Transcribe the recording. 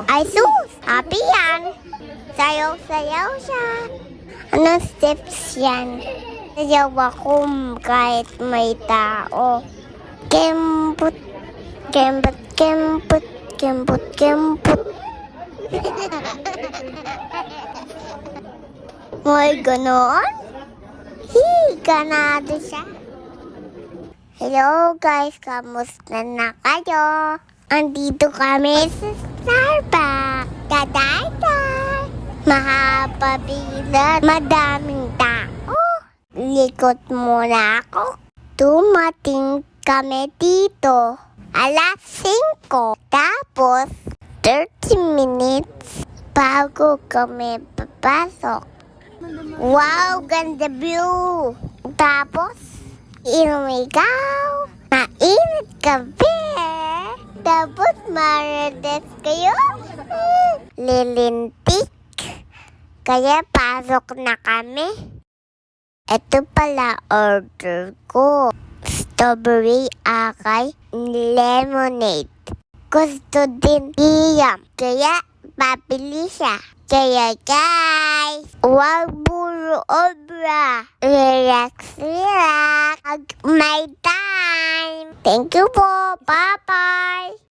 Ay sus! Happy yan! Sayaw-sayaw siya. Anong steps yan? Sayaw ako kahit may tao. Kembut, kembut, kembut, kembut, kembut. May ganon? Ganado siya. Hello guys, kamusta na kayo? Andito kami sa Starbucks. Taday-day! Mahaba bilan, madaming tao. Likot muna ako. Dumating kami dito. Alas 5. Tapos, 30 minutes bago kami papasok. Wow, ganda view! Tapos, inumigaw. Mainit kape. Tapos, marites kayo. Lilintik. Kaya pasok na kami. Ito pala order ko. Strawberry akay lemonade. Gusto din iyam. Kaya papili siya. Kaya guys, huwag puro obra. Relax, relax. May time. Thank you po. Bye-bye.